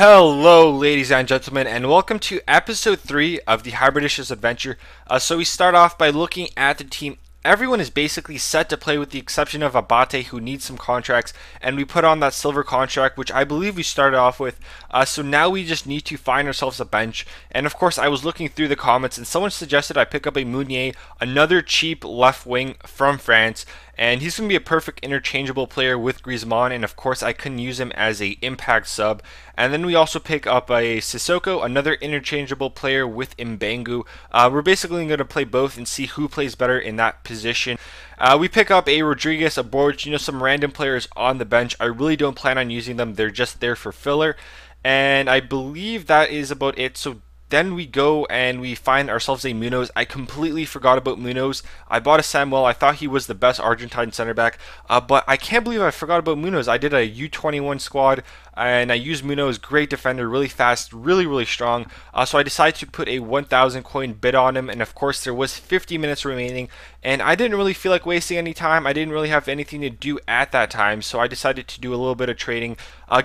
Hello, ladies and gentlemen, and welcome to episode 3 of the Hybridicious adventure. So we start off by looking at the team. Everyone is basically set to play with the exception of Abate, who needs some contracts, and we put on that silver contract, which I believe we started off with. So now we just need to find ourselves a bench. And of course, I was looking through the comments, and someone suggested I pick up a Meunier, another cheap left wing from France. And he's going to be a perfect interchangeable player with Griezmann, and of course I couldn't use him as a impact sub. And then we also pick up a Sissoko, another interchangeable player with Mbangu. We're basically going to play both and see who plays better in that position. We pick up a Rodriguez, a Borch, some random players on the bench. I really don't plan on using them. They're just there for filler. And I believe that is about it. So then we go and we find ourselves a Munoz. I completely forgot about Munoz. I bought a Samuel. I thought he was the best Argentine center back, but I can't believe I forgot about Munoz. I did a U21 squad, and I used Munoz. Great defender, really fast, really strong. So I decided to put a 1,000 coin bid on him, and of course there was 50 minutes remaining, and I didn't really feel like wasting any time. I didn't really have anything to do at that time, so I decided to do a little bit of trading,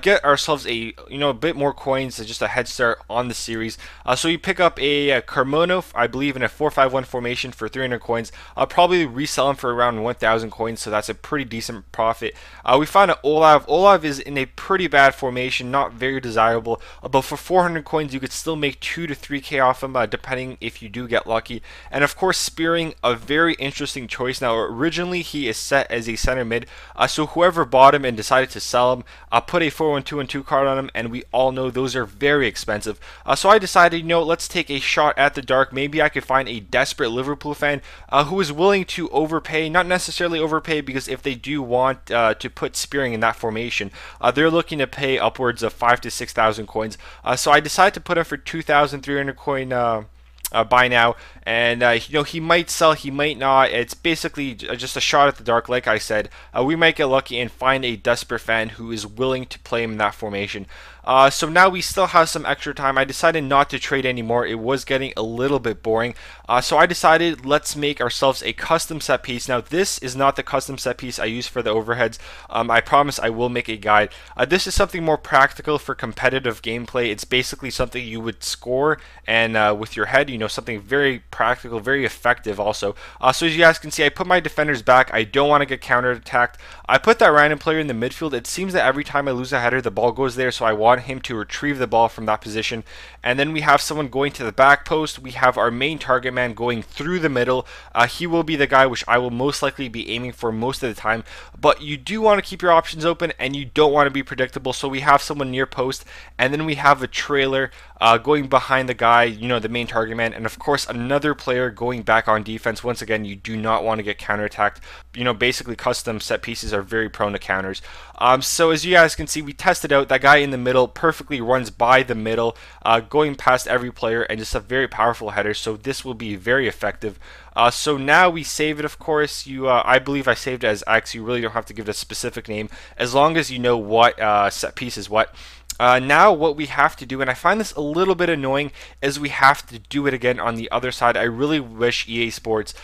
get ourselves a bit more coins, just a head start on the series. So you pick up a Carmono, I believe, in a 4-5-1 formation for 300 coins. I'll probably resell him for around 1,000 coins, so that's a pretty decent profit. We found an Olav. Olav is in a pretty bad formation, not very desirable, but for 400 coins you could still make 2 to 3k off him, depending if you do get lucky. And of course, Spearing, a very interesting choice. Now originally he is set as a center mid, so whoever bought him and decided to sell him put a 4-1-2-2 card on him, and we all know those are very expensive. So I decided, let's take a shot at the dark. Maybe I could find a desperate Liverpool fan who is willing to overpay, not necessarily overpay, because if they do want to put Spearing in that formation, they're looking to pay upwards of 5,000 to 6,000 coins. So I decided to put him for 2,300 coin buy now, and he might sell, he might not. It's basically just a shot at the dark. Like I said, we might get lucky and find a desperate fan who is willing to play him in that formation. So now we still have some extra time. I decided not to trade anymore. It was getting a little bit boring. So I decided, let's make ourselves a custom set piece. Now this is not the custom set piece I use for the overheads. I promise I will make a guide. This is something more practical for competitive gameplay. It's basically something you would score and with your head, something very practical, very effective also. So as you guys can see, I put my defenders back. I don't want to get counter-attacked. I put that random player in the midfield. It seems that every time I lose a header, the ball goes there, so I want him to retrieve the ball from that position. And then we have someone going to the back post. We have our main target man going through the middle. He will be the guy which I will most likely be aiming for most of the time, but you do want to keep your options open and you don't want to be predictable. So we have someone near post, and then we have a trailer going behind the guy, the main target man, and of course another player going back on defense. Once again, you do not want to get counterattacked. Basically custom set pieces are very prone to counters. So as you guys can see, we tested out that guy in the middle, perfectly runs by the middle, going past every player, and just a very powerful header. So this will be very effective. So now we save it. Of course, I believe I saved it as X. You really don't have to give it a specific name as long as you know what set piece is what. Now what we have to do, and I find this a little bit annoying, is we have to do it again on the other side. I really wish EA Sports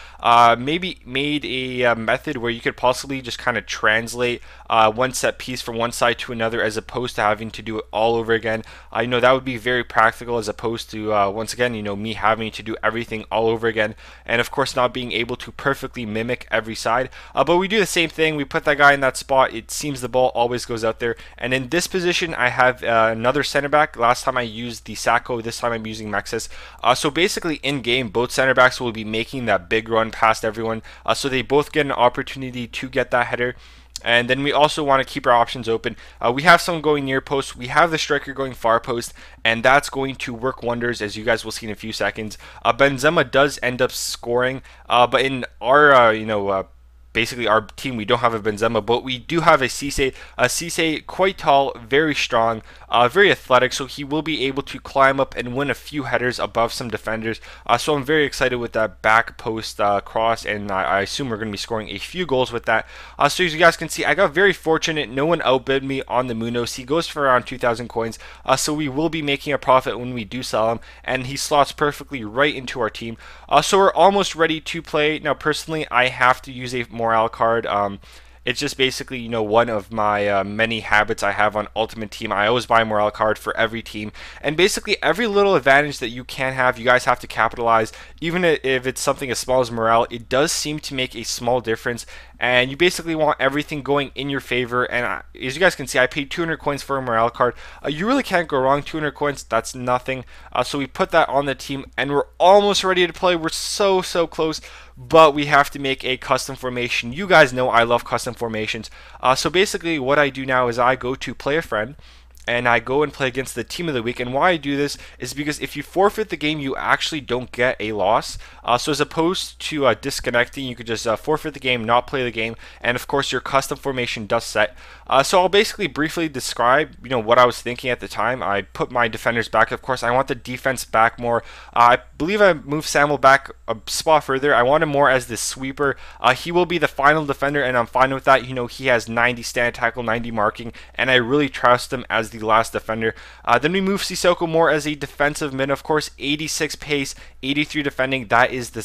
maybe made a method where you could possibly just kind of translate one set piece from one side to another, as opposed to having to do it all over again. I know that would be very practical, as opposed to once again, me having to do everything all over again, and of course not being able to perfectly mimic every side. But we do the same thing. We put that guy in that spot. It seems the ball always goes out there, and in this position I have another center back. Last time I used the Sacco, this time I'm using Mexis. So basically in game, both center backs will be making that big run past everyone, so they both get an opportunity to get that header. And then we also want to keep our options open. We have someone going near post, we have the striker going far post, and that's going to work wonders, as you guys will see in a few seconds. Benzema does end up scoring, but in our basically our team, we don't have a Benzema, but we do have a Cisse. Cisse, quite tall, very strong, very athletic, so he will be able to climb up and win a few headers above some defenders. So I'm very excited with that back post cross, and I assume we're going to be scoring a few goals with that. So as you guys can see, I got very fortunate. No one outbid me on the Munoz. He goes for around 2,000 coins, so we will be making a profit when we do sell him, and he slots perfectly right into our team. So we're almost ready to play. Now personally, I have to use a morale card. It's just basically, one of my many habits I have on Ultimate Team. I always buy a morale card for every team, and basically every little advantage that you can have, you guys have to capitalize. Even if it's something as small as morale, it does seem to make a small difference, and you basically want everything going in your favor. And as you guys can see, I paid 200 coins for a morale card. You really can't go wrong. 200 coins, that's nothing. So we put that on the team, and we're almost ready to play. We're so close, but we have to make a custom formation. You guys know I love custom formations. So basically what I do now is I go to play a friend, and I go and play against the team of the week. And why I do this is because if you forfeit the game, you actually don't get a loss. So as opposed to disconnecting, you could just forfeit the game, not play the game, and of course your custom formation does set. So I'll basically briefly describe, what I was thinking at the time. I put my defenders back. Of course, I want the defense back more. I believe I moved Samuel back a spot further. I want him more as the sweeper. He will be the final defender, and I'm fine with that. He has 90 stand tackle, 90 marking, and I really trust him as the last defender. Then we move Sissoko more as a defensive mid. Of course, 86 pace, 83 defending. That is the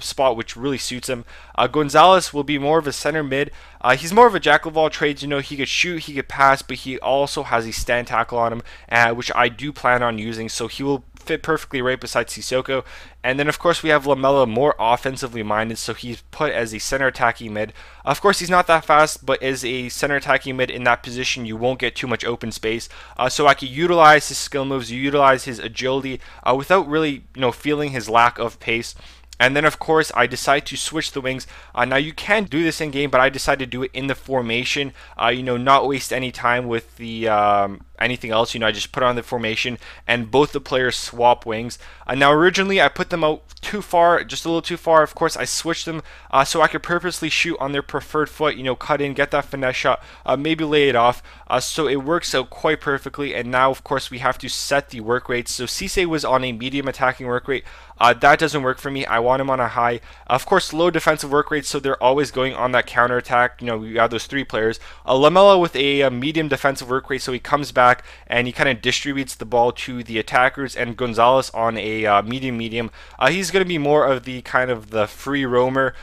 spot which really suits him. Gonzalez will be more of a center mid. He's more of a jack of all trades. He could shoot, he could pass, but he also has a stand tackle on him, which I do plan on using. So he will fit perfectly right beside Sissoko. And then of course we have Lamela, more offensively minded, so he's put as a center attacking mid. Of course he's not that fast, but as a center attacking mid in that position you won't get too much open space. So I can utilize his skill moves, utilize his agility without really feeling his lack of pace. And then of course I decide to switch the wings. Now you can do this in game, but I decided to do it in the formation. Not waste any time with the anything else. I just put on the formation and both the players swap wings. Now originally I put them out too far, just a little too far. Of course I switched them so I could purposely shoot on their preferred foot, cut in, get that finesse shot, maybe lay it off. So it works out quite perfectly. And now of course we have to set the work rate. So Cisse was on a medium attacking work rate. That doesn't work for me. I want him on a high. Of course, low defensive work rate, so they're always going on that counter attack. We have those three players. Lamela with a medium defensive work rate, so he comes back and he kind of distributes the ball to the attackers. And Gonzalez on a medium. He's going to be more of the kind of the free roamer.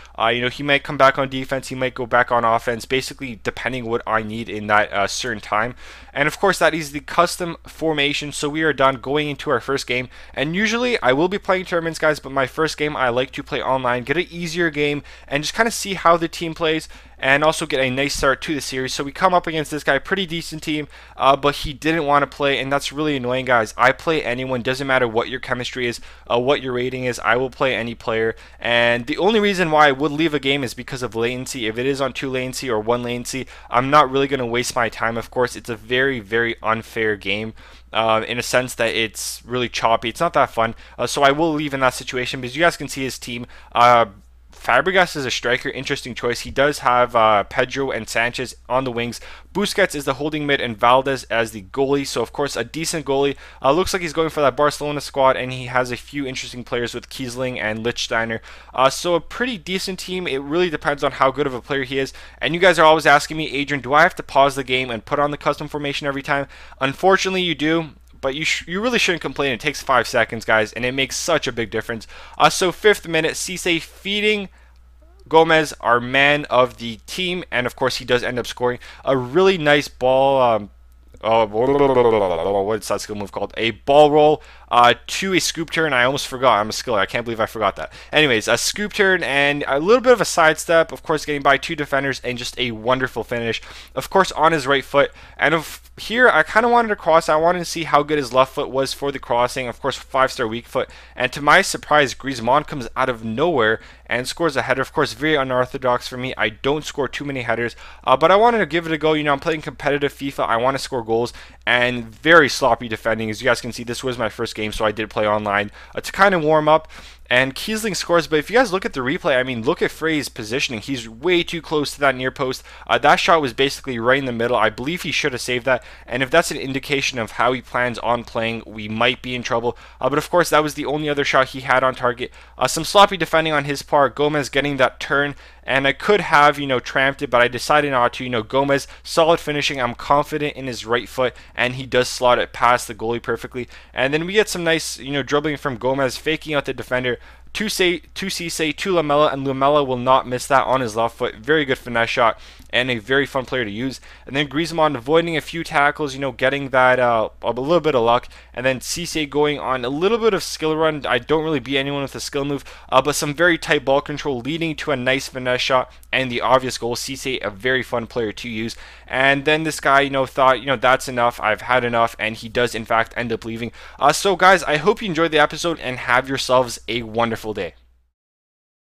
He might come back on defense, he might go back on offense, basically depending what I need in that certain time. And of course, that is the custom formation. So we are done going into our first game. And usually I will be playing tournaments, guys, but my first game I like to play online, get an easier game, and just kind of see how the team plays, and also get a nice start to the series. So we come up against this guy, pretty decent team, but he didn't want to play, and that's really annoying, guys. I play anyone, doesn't matter what your chemistry is, what your rating is, I will play any player. And the only reason why I would leave a game is because of latency. If it is on 2 latency or 1 latency, I'm not really going to waste my time. Of course, it's a very unfair game. In a sense that it's really choppy. It's not that fun. So I will leave in that situation, because you guys can see his team. Fabregas is a striker, interesting choice. He does have Pedro and Sanchez on the wings. Busquets is the holding mid, and Valdez as the goalie. So of course a decent goalie. Looks like he's going for that Barcelona squad, and he has a few interesting players with Kiesling and Lichtsteiner. So a pretty decent team. It really depends on how good of a player he is. And you guys are always asking me, Adrian, do I have to pause the game and put on the custom formation every time? Unfortunately you do. But you really shouldn't complain. It takes 5 seconds, guys, and it makes such a big difference. So 5th minute, Cisse feeding Gomez, our man of the team, and of course he does end up scoring a really nice ball. What's that skill move called? A ball roll to a scoop turn. I almost forgot. I'm a skiller. I can't believe I forgot that. Anyways, a scoop turn and a little bit of a sidestep. Of course, getting by 2 defenders and just a wonderful finish. Of course, on his right foot. And here, I kind of wanted to cross. I wanted to see how good his left foot was for the crossing. Of course, 5-star weak foot. And to my surprise, Griezmann comes out of nowhere and scores a header. Of course, very unorthodox for me. I don't score too many headers, but I wanted to give it a go. I'm playing competitive FIFA. I want to score goals, and very sloppy defending. As you guys can see, this was my first game, so I did play online to kind of warm up. And Kiesling scores, but if you guys look at the replay, I mean, look at Frey's positioning. He's way too close to that near post. That shot was basically right in the middle. I believe he should have saved that. And if that's an indication of how he plans on playing, we might be in trouble. But of course, that was the only other shot he had on target. Some sloppy defending on his part. Gomez getting that turn. And I could have, tramped it, but I decided not to. Gomez, solid finishing. I'm confident in his right foot, and he does slot it past the goalie perfectly. And then we get some nice, dribbling from Gomez, faking out the defender, two Cisse, two Lamela, and Lamela will not miss that on his left foot. Very good finesse shot and a very fun player to use. And then Griezmann avoiding a few tackles, getting that a little bit of luck. And then Cisse going on a little bit of skill run. I don't really beat anyone with a skill move, but some very tight ball control leading to a nice finesse shot and the obvious goal. Cisse, a very fun player to use. And then this guy, thought, that's enough. I've had enough, and he does in fact end up leaving. So guys, I hope you enjoyed the episode and have yourselves a wonderful day.